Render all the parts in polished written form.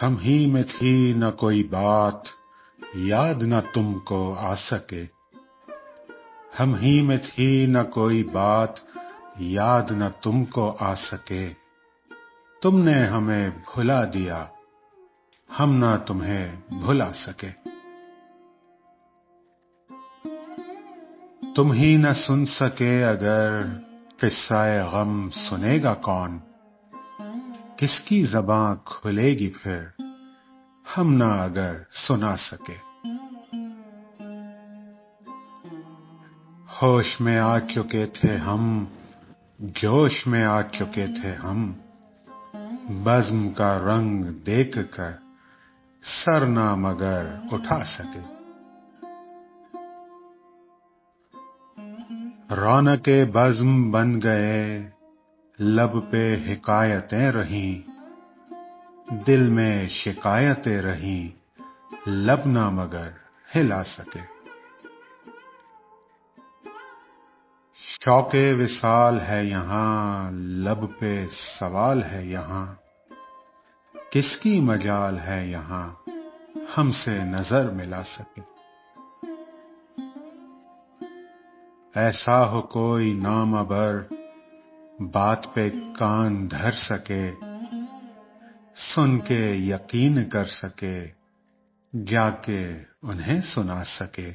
ہم ہی میں تھی نہ کوئی بات یاد نہ تم کو آ سکے، ہم ہی میں تھی نہ کوئی بات یاد نہ تم کو آ سکے، تم نے ہمیں بھلا دیا ہم نہ تمہیں بھلا سکے۔ تم ہی نہ سن سکے اگر قصہ غم سنے گا کون، کس کی زباں کھلے گی پھر ہم نہ اگر سنا سکے۔ ہوش میں آ چکے تھے ہم، جوش میں آ چکے تھے ہم، بزم کا رنگ دیکھ کر سر نہ مگر اٹھا سکے۔ رونق بزم بن گئے لب پہ حکایتیں رہیں، دل میں شکایتیں رہیں لب نہ مگر ہلا سکے۔ شوق وصال ہے یہاں لب پہ سوال ہے یہاں، کس کی مجال ہے یہاں ہم سے نظر ملا سکے۔ ایسا ہو کوئی نامبر بات پہ کان دھر سکے، سن کے یقین کر سکے جا کے انہیں سنا سکے۔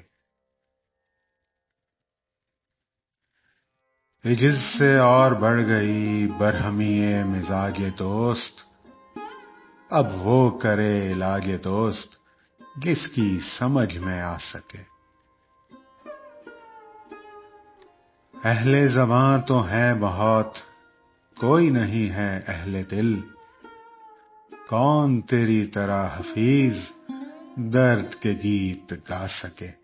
عجز سے اور بڑھ گئی برہمی مزاج دوست، اب وہ کرے علاج دوست جس کی سمجھ میں آ سکے۔ اہل زباں تو ہیں بہت کوئی نہیں ہے اہل دل، کون تیری طرح حفیظ درد کے گیت گا سکے۔